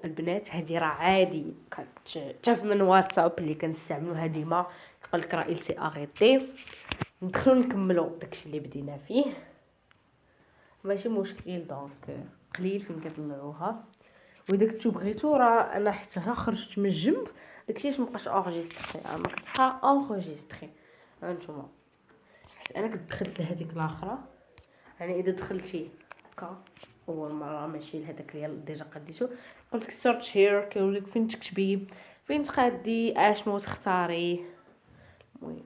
البنات هذه راه عادي كتشاف من واتساب اللي كنستعملوها ديما، يقول لك راه il s'est arrêté. ندخلو نكملو داكشي اللي بدينا فيه، ماشي مشكل. دونك قليل فين كطلعوها. واذا كنتو بغيتو راه انا حتى خرجت من الجنب داكشي باش مابقاش انغيستري، انا كتبقى انغيستري هانتوما. حيت انا كنت دخلت لهاديك الاخرى، يعني اذا دخلتي هكا اول مره ماشي لهداك ديال ديجا قديتو، يقولك سيرش هير، كيقولك فين تكتبي، فين تقادي، اشنو تختاري. المهم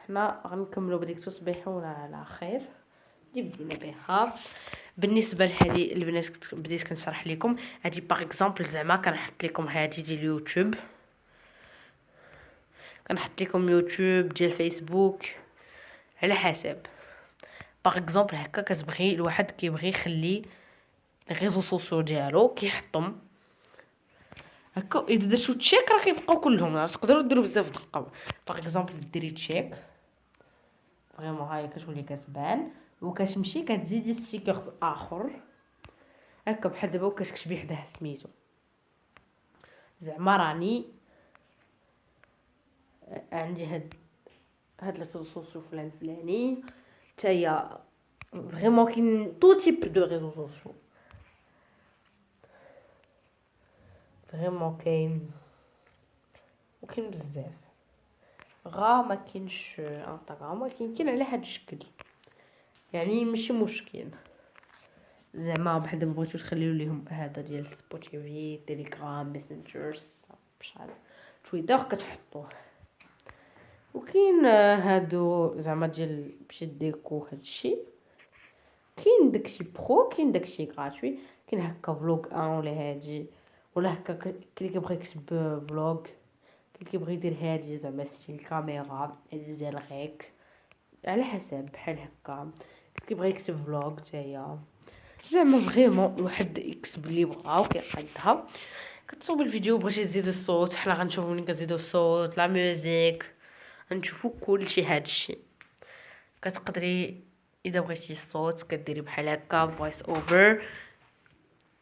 حنا غنكملوا بديك تصبحون على خير اللي بدينا بها. بالنسبه لهذه البنات بديت كنشرح لكم هذه باغ اكزومبل، زعما كنحط لكم هذه ديال يوتيوب، كنحط لكم يوتيوب ديال فيسبوك على حسب. باغ اكزومبل هكا كتبغي الواحد كيبغي يخلي الريزو سوسيو ديالو كيحطهم هكا، اذا درتو تشيك راه كيبقاو كلهم، راه تقدروا ديروا بزاف دقه. باغ اكزومبل ديري تشيك فريمون، هاهي كتولي كتبان وكتمشي كتزيدي ستيكرز اخر هكا بحال دابا وكتكتبي حداه سميتو، زعما راني عندي هاد الريزو سوسيو فلان فلاني. تاهي فريمون كاين تو تيب دو ريزو سوسيو، فريمون كاين وكاين بزاف. غا ما كاينش انستغرام، ولكن كاين على هاد الشكل، يعني ماشي مشكل. زعما بحال دابا بغيتو تخليو ليهم هذا ديال سبوتيفي، تيليجرام، ميسنجرز، بشحال تويتر كتحطوه. وكاين هادو زعما ديال باش ديكو هادشي، كاين داكشي برو، كاين داكشي غراتوي، كاين هكا فلوغ ان ولا هادي، ولا هكا كاين اللي كيبغي يكتب فلوغ، كاين كيبغي يدير هادي زعما ستيل الكاميرا هادي ديال غيك على حسب بحال هكا، كيبغي يكتب فلوغ تاهي. زعما فريمون الواحد يكتب اللي بغا وكيقادها. كتصوبي الفيديو بغيتي تزيد الصوت، حنا غنشوفو ملي كتزيدو الصوت، لا ميوزيك، غنشوفو كلشي هادشي. كتقدري اذا بغيتي الصوت كديري بحال هكا فويس اوفر،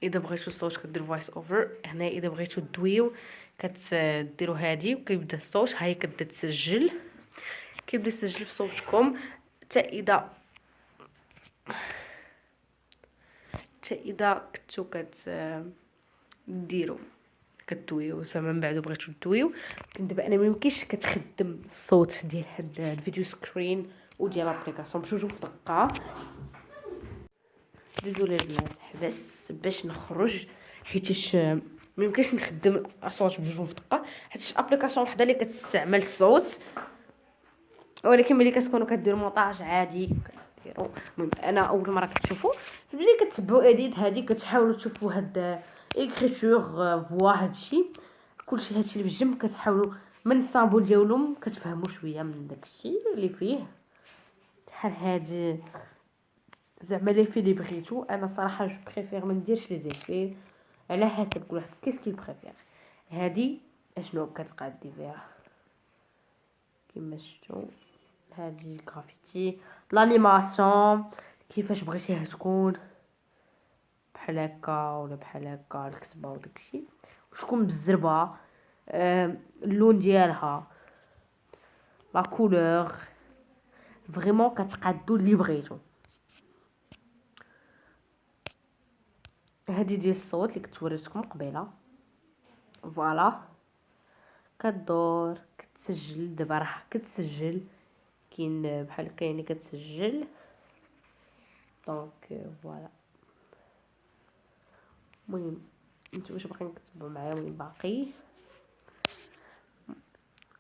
اذا بغيتو الصوت كديروا فويس اوفر هنا. اذا بغيتو دويو كتديروا هادي وكيبدا الصوت، هاي كتبدا تسجل، كيبدا يسجل في صوتكم. حتى اذا كنتو كديروا كدويو زعما من بعد بغيتو دويو. لكن دابا انا ميمكنش كتخدم الصوت ديال هاد الفيديو سكرين وديال لابليكاسيون بجوج في دقه. ديزولي البنات حبس باش نخرج، حيتاش ميمكنش نخدم الاصوات بجوج في دقه، حيت ابليكاسيون وحده اللي كتستعمل الصوت. ولكن ملي كتكونوا كديروا مونتاج عادي كديروا. المهم انا اول مره كتشوفوا ملي كتبعوا اديت هذه كتحاولوا تشوفوا هاد ايكريتور فوا هادشي كلشي، هادشي اللي في الجنب كتحاولوا من السامبول ديالهم كتفهموا شويه من داكشي اللي فيه. بحال هاد زعما لي في اللي بغيتو، انا صراحه جو بريفير ما نديرش لي زيفي على حسب كل واحد كيسكي بريفير. هادي اشنو كتقادي فيها كيما شفتوا، هادي الكرافيتي لانيماسيون كيفاش بغيتيها تكون بحال هكا ولا بحال هكا، الكتبه وداكشي وشكون بالزربه، اللون ديالها، لا كولور، فريمون كتقادو اللي بغيتو. هادي ديال الصوت اللي كنت وريتكم قبيله، فوالا كدور كتسجل. دابا راه كتسجل، كاين بحال هكا يعني كتسجل. دونك فوالا. المهم نتوما واش باغيين تكتبوا معايا وين باقي.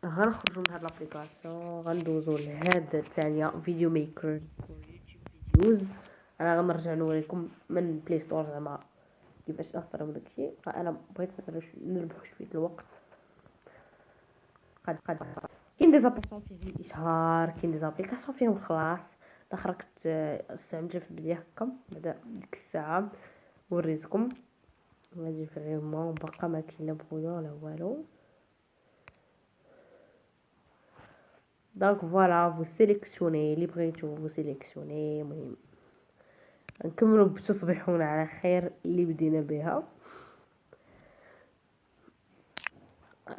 غنخرجوا من هاد لابليكاسيون غندوزو لهاد الثانيه فيديو ميكر فيديوز. انا غنرجع نوريكم من بلاي ستور زعما كيفاش نختاروا داكشي. انا بغيت نربح شويه الوقت. قد كاين دي زابليكاسيون فيهم الاشهار، كاين دي زابليكاسيون فيهم خلاص. الاخرى كنت استعملتها في البدايه هكا بعدا ديك الساعه وريتكم. غادي فريمون باقا ما كاين لا بغيو ولا والو. دونك فوالا فو سيليكسيوني اللي بغيتو فو سيليكسيوني. المهم نكملوا بتصبحون على خير اللي بدينا بها.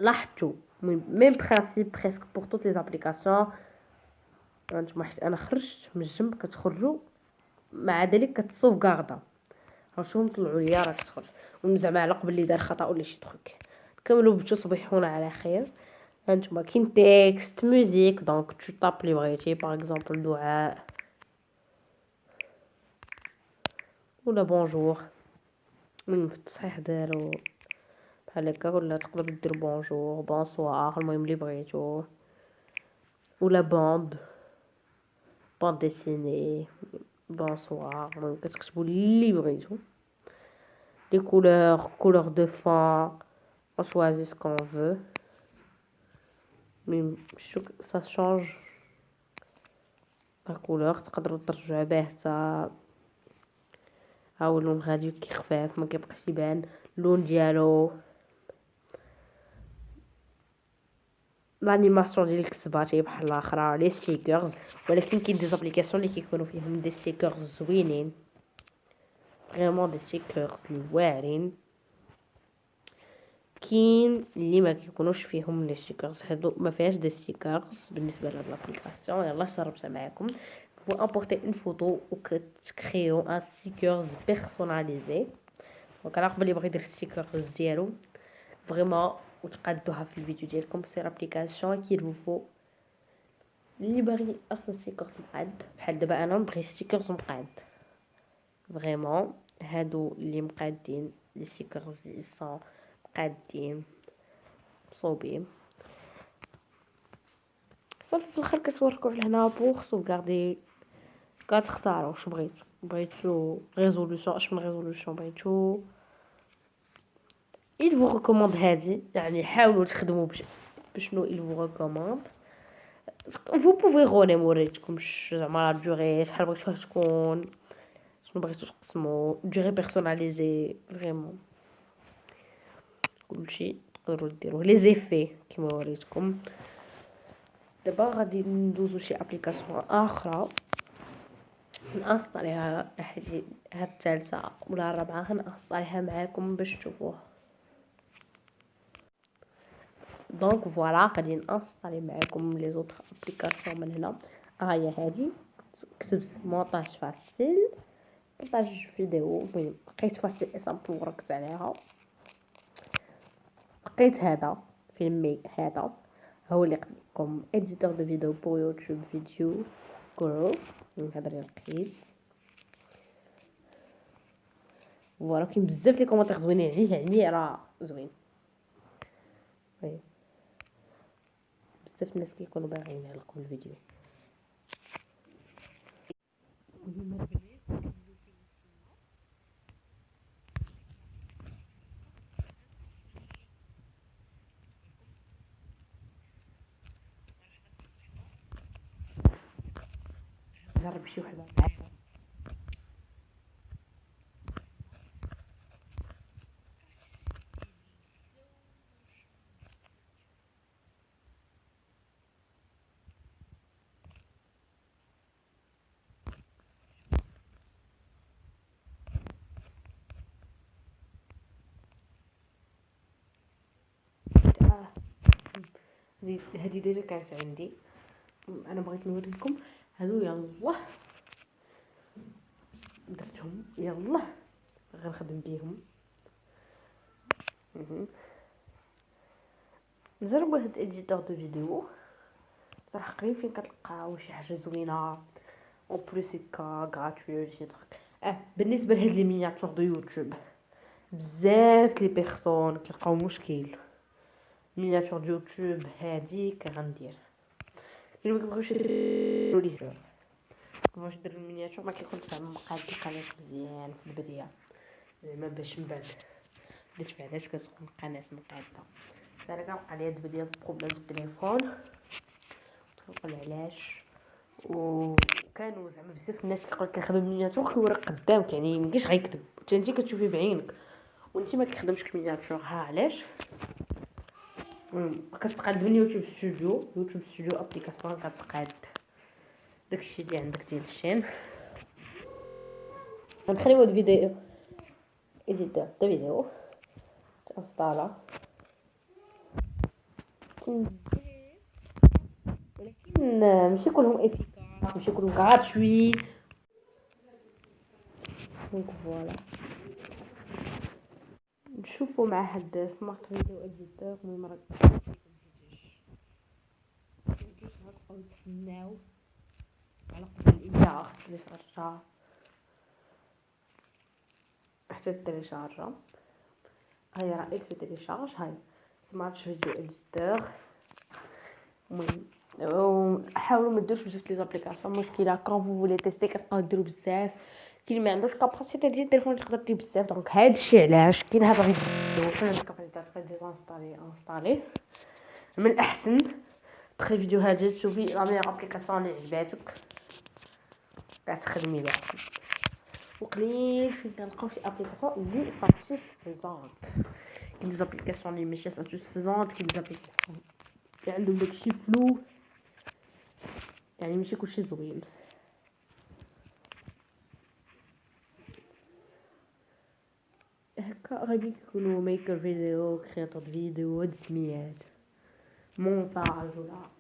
لاحظتوا ميم برينسيپ بريسك بور توت لي زابليكاسيون. انتما حيت انا خرجت من الجنب كتخرجوا مع ذلك كتصوفغاردا. هاوشوفهم طلعوا ليا راه كتخرج زعما على قبل اللي دار خطا ولا شي تروك. كملوا بتصبحون على خير. هانتوما كاين تكست موزيك دونك تو طاب لي بغيتي باغ اكزومبل دعاء ولا بونجور. من في التصحيح داروا بحال هكا ولا تقدروا ديروا بونجور بونسوار المهم اللي بغيتو ولا باند ديسيني بونسوار المهم كتكتبوا اللي بغيتو. لي كولور دو فون on choisit ce qu'on veut mais ça change la couleur. تقدروا ترجعوا باهته هاو اللون غادي كي خفاف ما كيبقاش يبان اللون ديالو. لانيماسيون ديال الكتابات هي بحال الاخرى لي ستيكرز ولكن كاين دي زابليكاسيون اللي كيكونوا فيهم دي ستيكرز زوينين فريمون دي ستيكرز اللي واعرين. كاين اللي ما كيكونوش فيهم لي ستيكرز هادو ما فيهاش دي ستيكرز بالنسبه لهاد لابليكاسيون. يلا جربتها معكم. vous emporter une photo ou que créer un sticker personnalisé. دونك انا قبل يبغي يدير ستيكرز ديالو فريمون وتقادوها في الفيديو ديالكم. سير ابليكاسيون كي فو اللي باغي اصلا ستيكرز مقاد بحال دابا انا نبغي ستيكرز مقاد فريمون هادو اللي مقادين لي ستيكرز اللي صون مقادين مصوبين صافي. في الاخر كتوركو على هنا بوغ سوغاردي كتختاروا واش بغيتو ريزولوشن اش من ريزولوشن بغيتو. il vous recommande هادي يعني حاولوا تخدموا بشنو il vous recommande. vous pouvez غوني موريتكمش زعما لا دوري شحال بغيتوها تكون شنو بغيتو تقسموا دوري بيرسوناليزي فريمون كلشي تقدروا ديروه. لي زيفي كيما وريتكم. دابا غادي ندوزو شي ابليكاسيون اخرى نانستاليها هاد الثالثه ولا الرابعه غنانستاليها معاكم باش تشوفوها. دونك فوالا غادي نانستالي معاكم لي زوطر ابليكاسيون من هنا. هي هادي كتبت مونتاج فاسيل مونتاج فيديو المهم لقيت فاسيل اكزامبل وركت عليها. لقيت هذا فيلمي هذا هو اللي لكم اديتور دو فيديو بو يوتيوب فيديو كرو هذا اللي لقيت. فوالا كاين بزاف لي كومونتير زوينين عليه يعني راه زوين بزاف الناس كيكونوا باغيين يعلقوا الفيديو. جرب شي وحده هذه ديجا كانت عندي. انا بغيت نوريكم هادو. يلا درتهم يلا غنخدم بيهم. نجربوا هاد اديتور دو فيديو صراحه قريب فين كتلقاو شي حاجه زوينه او بليس كا غراتوي شي دروك. بالنسبه لهاد لي مينياتور دو يوتيوب بزاف لي بيرسون كيلقاو مشكل. مينياتور دو يوتيوب هاديك غندير اللي مكيبغيوش يديروا ليه كيفاش ندير المينياتور ما كيكونش زعما مقاد القناه مزيان في البدايه زعما باش من بعد درت علاش كتكون القناه مقاده. انا كنوقع لي هاد البدايه بروبليم في التليفون تنقل علاش. وكانوا زعما بزاف الناس كيقول لك كنخدم مينياتور كيوريك قدامك يعني مكاينش غيكذب حتى انت كتشوفيه بعينك وانت ما كيخدمش المينياتور. ها علاش كتقاد من يوتيوب ستوديو ابليكاسيون كتقاد داكشي اللي عندك ديال الشين غنخلي مود فيديو اديتور دو فيديو تانستالا، ولكن ماشي كلهم افيكاس، ماشي كلهم غراتوي. دونك فوالا نشوفوا مع هاد سمارت فيديو اديتور. المهم راه غنبقاو نتسناو على قبل الانتاج تيليشارجا حتى تيليشارجا. هاي راه في تيليشارج، هاي سمارت فيديو اديتور. المهم حاولوا ما ديروش بزاف لي زابليكاسيون، مشكله كون فو فولي تيستي كتبقاو ديروا بزاف. كاين ما عندوش كاباسيتي ديال التليفون تقدر دير بزاف، دونك هادشي علاش كاين هاد الفيديو كون عندك كاباسيتي تقدر انستالي. من الاحسن تخلي فيديو هادي تشوفي لا ميور ابليكاسيون اللي عجباتك كتخدمي بها. وقليل فين كنلقاو شي ابليكاسيون اللي ساتيسفيزونت، كاين دي زابليكاسيون اللي ماشي ساتيسفيزونت، كاين دي زابليكاسيون اللي عندهم داكشي فلو، يعني ماشي كلشي زوين. هكا غادي يكونوا ميكر فيديو، كرياتور فيديو، هاد السميات مونتاج ولا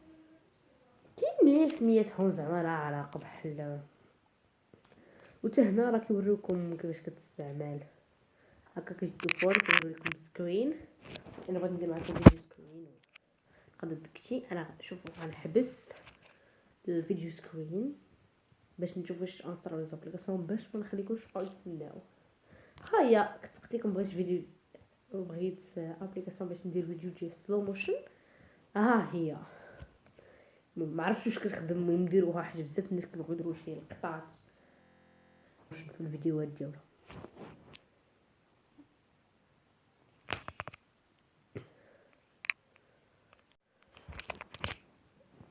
كاين سمياتهم زعما لا علاقه بحال. وتا هنا راه كيوريوكم كيفاش كتستعمل. هكا كتجدو فور كيوريكم سكرين. انا بغيت ندير معكم فيديو سكرين نقدر داكشي. انا شوفوا غنحبس الفيديو سكرين باش نشوف واش انطر لي زابليكاسيون باش ما نخليكمش تبقاو تسناو. هيا كنت قلت لكم بغيت فيديو، بغيت ابليكاسيون باش ندير فيديو ديال سلو موشن. ها هي ما عرفتش واش كتخدم. المهم نديروها حاجه بزاف الناس كيبغيو يديروا شي لقطات في الفيديوهات ديالهم.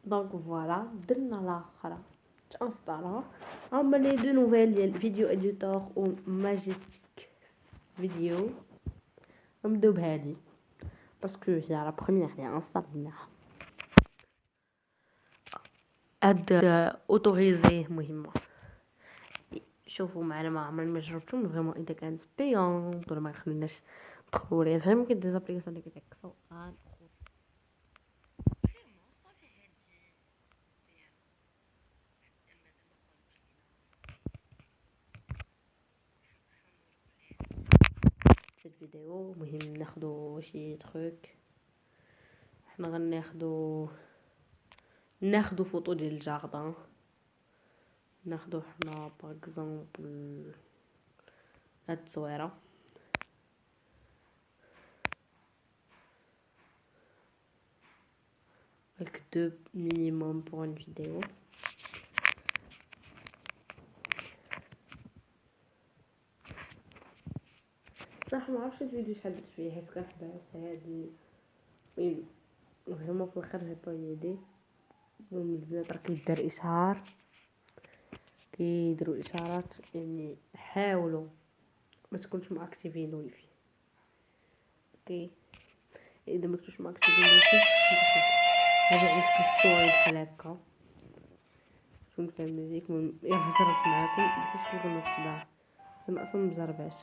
دونك فوالا درنا لاخر تانستالا. هما لي دو نوفيل ديال فيديو اديتور و ماجيك فيديو. نبداو بهادي باسكو هي لا بروميير لي انستاليناها. هاد اوتوريزي مهمه. شوفوا معنا ما عمرني ما جربتهم فريمون اذا كانت بيون ولا ما يخليناش ندخلوا ليه. فريمون كاين دي زابليكاسيون اللي كيتعكسوا في الفيديو. مهم ناخدو شي تروك. حنا ناخدو فوطو ديال الجاردان. ناخدو حنا باغ اكزومبل هاد التصويره. هاك دو مينيموم بور اون فيديو. صح ما عرفتش الفيديو شحال درت فيه حيت كنحبس هادي. المهم فريمون في الاخر جي با يدي. المهم البنات راه كيدار اشهار، كيديروا اشارات يعني حاولوا ما تكونش ماكتيفين الويفي. اوكي اذا ما كنتوش ماكتيفين الويفي هذا علاش كنصور بحال هكا شنو فيها الميوزيك. المهم هضرت معاكم باش كنكون الصداع زعما اصلا مزرباش.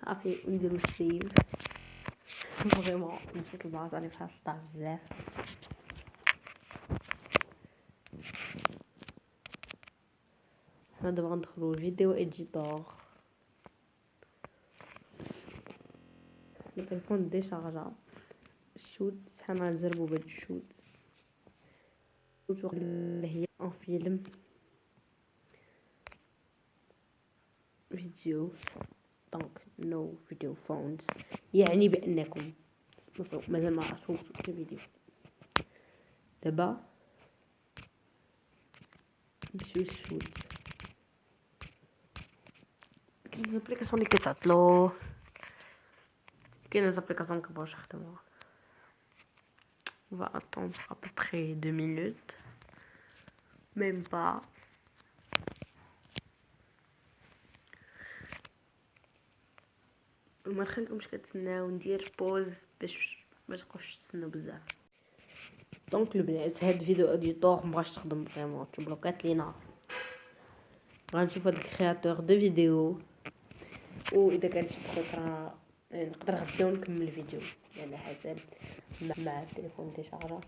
صافي نديرو السيف. فريمون مشيت للبلاصه اللي فيها الصداع بزاف. حنا دابا غندخلو فيديو اديتور. التليفون ديشارجا الشوت. شحال غنجربو بهاد الشوت اللي هي ان فيلم فيديو. دونك نو فيديو فونز يعني بانكم مازال ما صوتوا الفيديو. دابا نمشيو للشوت. كاين زابليكاسيون اللي كيتعطلو، كاين زابليكاسيون مكبغاوش يخدموا. on va attendre à peu près 2 minutes même pas. وما نخليكمش كتسناو. ندير بوز باش ما تبقاوش تسناو بزاف. دونك البنات هاد فيديو اديتور مبغاش تخدم فريمون تبلوكات لينا. غنشوف هاد الكرياتور دو فيديو واذا كان شي فكره نقدر غدا نكمل الفيديو على حسب مع التليفون تيشارجا.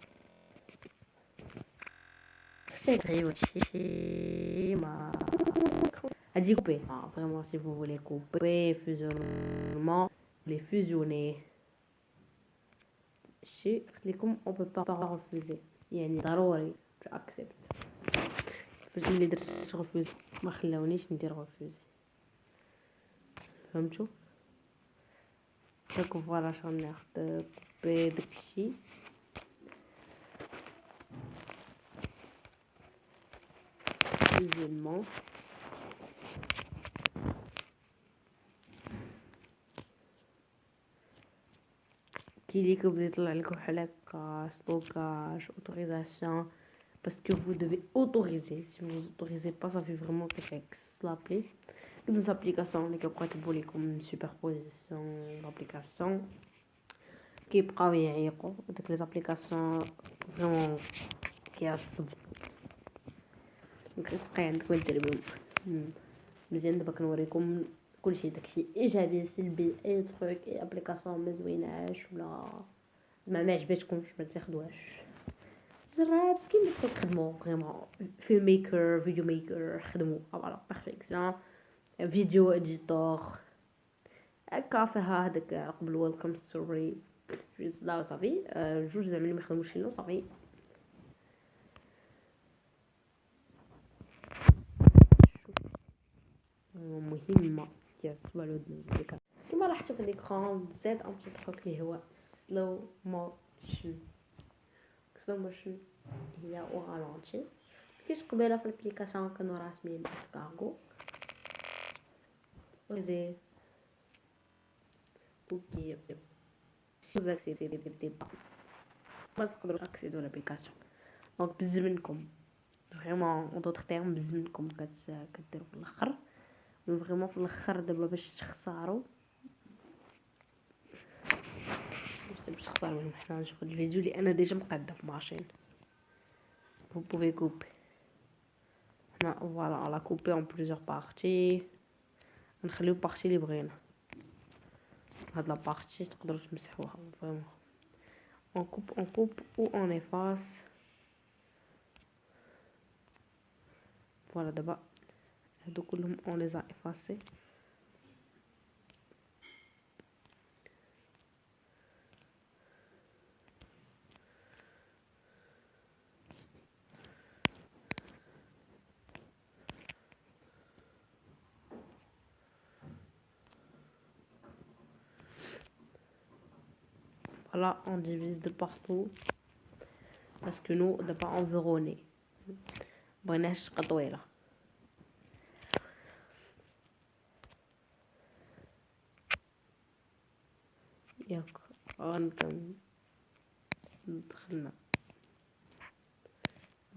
غير شي ما هادي كوبي فريمون سي فو فولي كوبي فيزيونمون لي فيزيوني شي خليكم اون بو با ريفوزي يعني ضروري تو اكسبت. فاش ملي درت ريفوزي ما خلاونيش ندير ريفوزي فهمتوا. داك فوالا شغل ناخد كوبي داكشي فيزيونمون كيليكو بدا يطلع لكم بحال هكا ستوكاج اوتوريزاسيون باسكو vous devez autoriser si vous autorisez pas ça fait vraiment qu'effects l'appli des applications اللي كيبقاو يطبوا لكم سوبربوزيسيون لابليكاسيون كيبقاو يعيقوا داك لي زابليكاسيون فريمون كيعصبوا كتبقاي عندك ما دير بهم مزيان. دابا كنوريكم كلشي داكشي ايجابي سلبي اي تروك اي ابليكاسيون ما زويناش ولا ما عجبتكمش ما تاخذوهاش جرات كيما تخدموا فريمون فيلم ميكر فيديو ميكر خدموا على بيرفكسيون فيديو اديتور هكا فيها هذاك قبل ويلكم ستوري لا صافي جوج زعما اللي ما خدموش لينا صافي. مهمه كيعصبوا على ودنك كما لاحظتوا في الاكران زاد ان بتي تروك اللي هو سلو موشن. سلو موشن هي او رالونتي كيش قبيله في الابليكاسيون كانوا راسمين اسكارغو وزي اوكي vous accédez pas تقدروا تاكسيدوا لابليكاسيون دونك بزاف منكم فريمون اون دوطخ تيرم بزاف منكم كديروا في الاخر فريمون في الاخر دابا باش تخسروا منهم. حنا نشوفوا الفيديو اللي انا ديجا مقاده في ماشين vous pouvez couper حنا فوالا على كوبي اون بليزيور بارتي نخليو بارتي اللي بغينا هاد لا بارتي تقدروا تمسحوها فريمون on coupe ou on efface. Voilà دابا هادو كلهم on les a effacés. Voilà, on divise de partout parce que nous d'abord on veut ronner بغيناش تبقى طويله. ياك غنكم دخلنا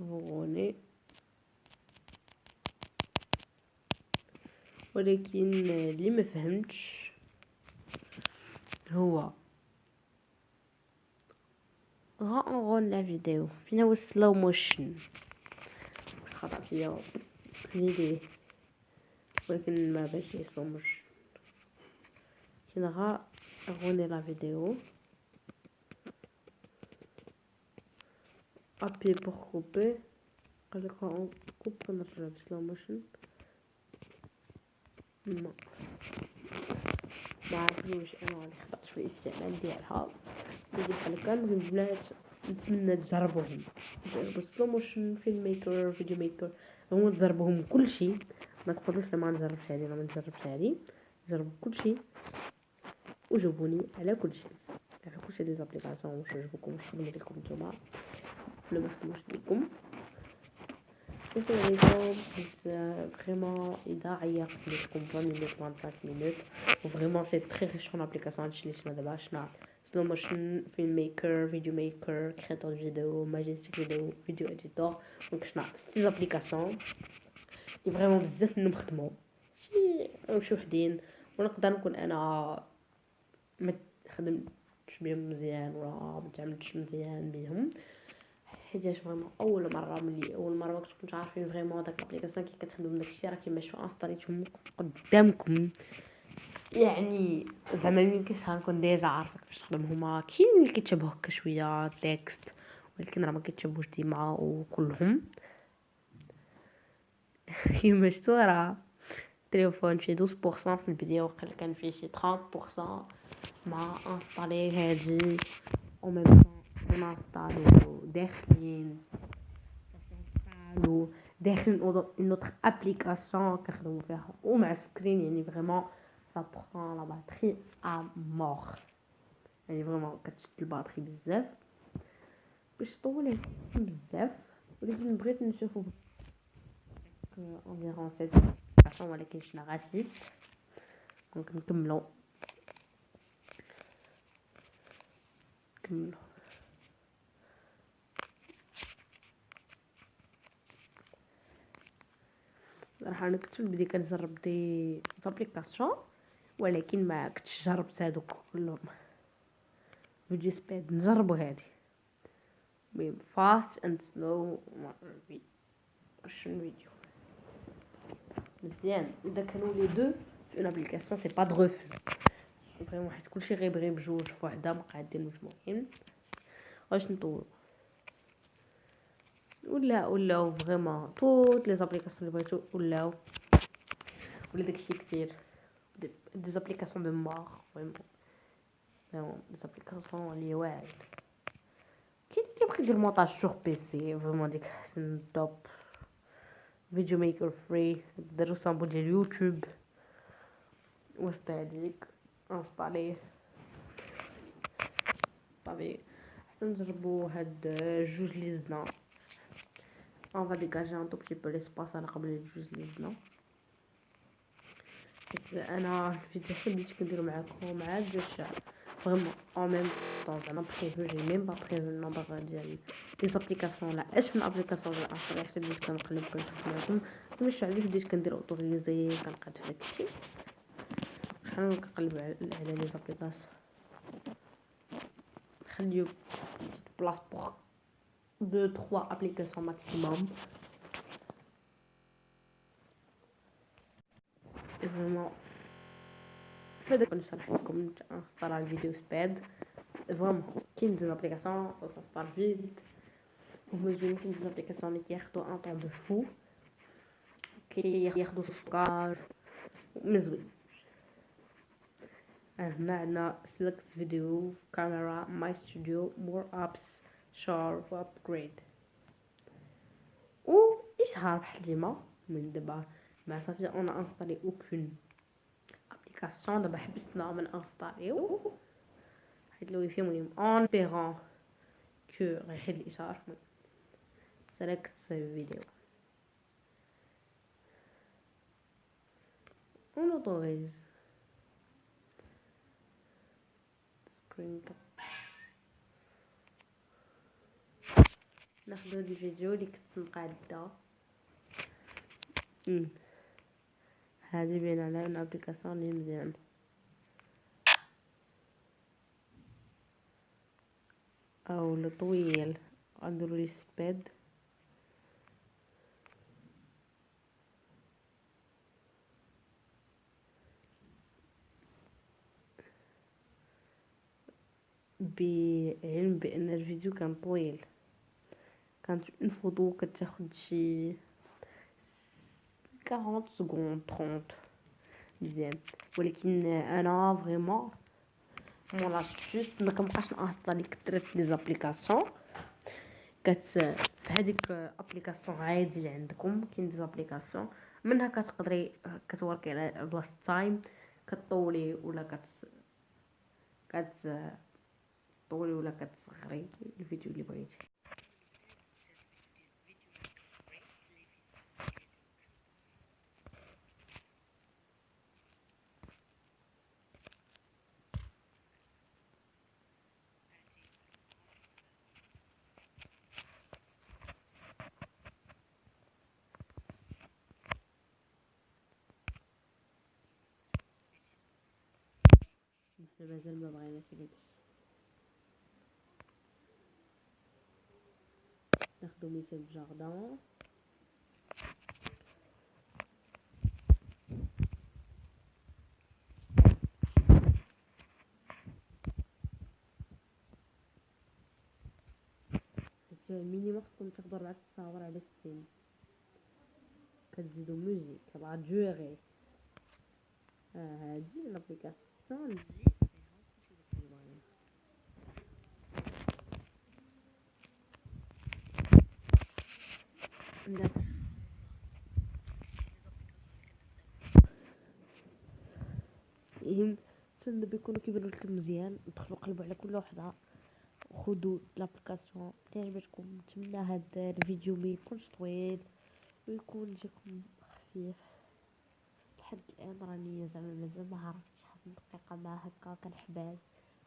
روني ولكن اللي ما فهمتش هو غنغون لا فيديو فين هو سلو موشن خطا فيا ليه ولكن ما باش سلو موشن كي غوني لا فيديو ابي بور كوبي قالك اون كوب نرجع بسلو موشن ما عرفتوش انا اللي خطأت في الاستعمال ديالها اللي بحال هكا البنات نتمنى تجربوهم سلو موشن فيلم ميكر فيديو ميكر هما تجربوهم كلشي ما تقولوش ما نجربش هذه ما نجربش هذه جربوا كلشي وجاوبوني على كلشي دي زابليكاسيون واش عجبكم واش خدموا لكم نتوما ولا ما خدموش لكم. عليكم فريمون اذا عيقت لكم 20 minutes 25 minutes وفريمون سي تري ريش اون ابليكاسيون هادشي اللي شفنا دابا شنا سلو موشن فيلم ميكر فيديو ميكر كرياتور فيديو ماجيستيك فيديو اديتور دونك شنا سي زابليكاسيون اللي فريمون بزاف منهم خدموا شي وحدين ونقدر نكون انا ما خدمتش بهم مزيان ولا ما تعاملتش مزيان بهم حيتاش فريمون اول مره ما كنتش عارفين فريمون داك الابليكاسيون كي كتخدم داكشي راه كيما شو انستاليتهم قدامكم. يعني زعما ميمكنش غنكون ديجا عارفه كيفاش تخدمهم، كاين اللي كيتشابهوا هكا شويه تكست، ولكن راه ما كيتشابهوش ديما وكلهم. كيما شفتوا راه التليفون فيه 12% في البدايه، وقيلا كان فيه شي 30% مع انستالي هادي او ميم طون انستالو داخلين اون اوتر ابليكاسيون كنخدموا فيها ومع سكرين. يعني فريمون ça prend la batterie à mort، يعني فريمون كتشد الباتري بزاف باش طولي بزاف. ولكن بغيت نشوفو انفيرون 7 ولكن شنا غا 6. دونك نكملو راح نكتب بدي كنجرب دي زابليكاسيون، ولكن ما كنتش جربت هادوك كلهم. فيديو سبيد نجربو هادي ميم فاست اند سلو شنو فيديو مزيان. اذا كانوا لي دو في اون ابليكاسيون سي با دو ريفل فريمون، حيت كلشي غيبغي بجوج فوحده مقادين مجموعين. واش نطول ولاو فريمون توت لي زابليكاسيون اللي بغيتو ولا داكشي كتير دي زابليكاسيون دو مار فريمون دي زابليكاسيون اللي واعر. كي تبغي دير مونتاج سور بيسي فريمون ديك احسن توب. فيديو ميكر فري ديرو سامبل ديال يوتيوب وسط هذيك انستاليه صافي. حتى نجربو هاد جوج لي زدنا اون فا ديكاجي ان تو بتي بو ليسباس على قبل الجوج لي زدنا. انا الفيديو حتى بديت كنديرو معاكم عاد باش فريمون او ميم طون زعما بريفو جي ميم با بريفو النمبر ديال لي زابليكاسيون لا اش من ابليكاسيون ديال انستالي حتى بديت كنقلب كنشوف معاكم باش عاد بديت كندير اوتوريزي كنقاد في داكشي شحال كنقلب على لي زابليكاسيون نخليو بلاص بوغ 2 3 ابليكاسيون ماكسيموم. فريمون فهذا كنشرح لكم نختار الفيديو سبيد فريمون كاين دي زابليكاسيون سا ستار فيت ومزيان كاين دي زابليكاسيون اللي كياخدو ان طون دو فو كياخدو سكار مزوين. هنا عندنا سيلكت فيديو كاميرا ماي ستوديو مور ابس شارب وابجريد و اشهار بحال ديما من دابا ما صافي اون انستالي اوكون ابليكاسيون. دابا حبسنا من انستاليو حيت لو يفي مهم اون بيرون كو غيحيد الاشعار. سيلكت سيف فيديو اون اوتوريز سكرين كاب. ناخدو هاد الفيديو اللي كنت مقاده هذه بين على ان ابليكاسيون اللي مزيان او الطويل نديرو لي سبيد بعلم بان الفيديو كان طويل. كانت اون فوتو كتاخد شي 40 سكوند 30 مزيان. ولكن انا فريمون مون لاستيس ما كنبقاش نانستالي كثرت لي زابليكاسيون. في هذيك ابليكاسيون عادي اللي عندكم كاين دي زابليكاسيون منها كتقدري كتوركي على بلاصه تايم كطولي ولا كتطولي ولا كتصغري الفيديو اللي بغيتي. مازال ما بغيناش ناخدو مثال جاردان. المينيما خصكم تاخدو 4 تصاور على السن، كتزيدو موزيك لا دوغي. هادي لابليكاسيون الناس تسنى بيكونوا كيبانوا لكم مزيان. ندخلوا قلبوا على كل وحده وخذوا لابليكاسيون اللي عجبتكم. نتمنى هاد الفيديو ما يكونش طويل ويكون جاكم خفيف. لحد الان راني زعما مازال ما عرفتش شحال دقيقه ما هكا كنحبس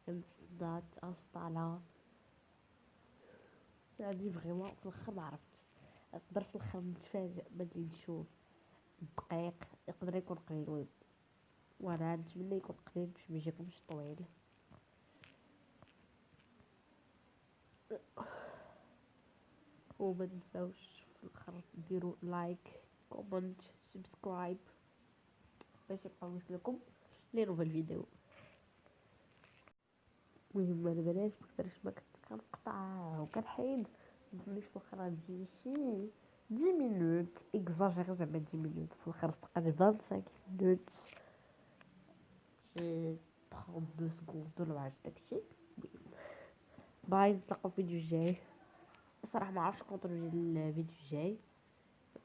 نصدات انسطالا. يعني فريمون في الاخر ما عرفتش، نقدر في الاخر نتفاجئ بدي نشوف الدقيق يقدر يكون قليل، وانا نتمنى يكون قليل باش ما يجيكمش طويل. وما تنساوش في الاخر ديروا لايك كومنت سبسكرايب باش يبقى يوصلكم لي نوفل فيديو. المهم انا بلاش بكثرش ما كنت كنقطع وكنحيد. متنساوش في الاخر تجي شي 10 مينوت اكزاجيري زعما 10 مينوت في الاخر تبقى 25 مينوت شي 32 سكوند ولا واحد داكشي. باي نتلاقاو في الفيديو الجاي. صراحه ما عرفتش كونطرولي الفيديو الجاي.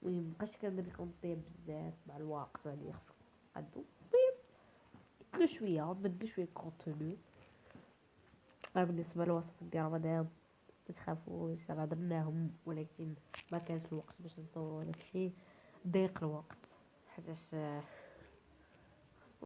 المهم مابقاش كندير لكم طيب بزاف مع الوقت، يعني خصك تقادو طيب شويه نبدلو شويه كونتوني. بالنسبه لوصفة ديال رمضان متخافوش راه درناهم، ولكن ما كانش الوقت باش نصورو داكشي. ضيق الوقت حيتاش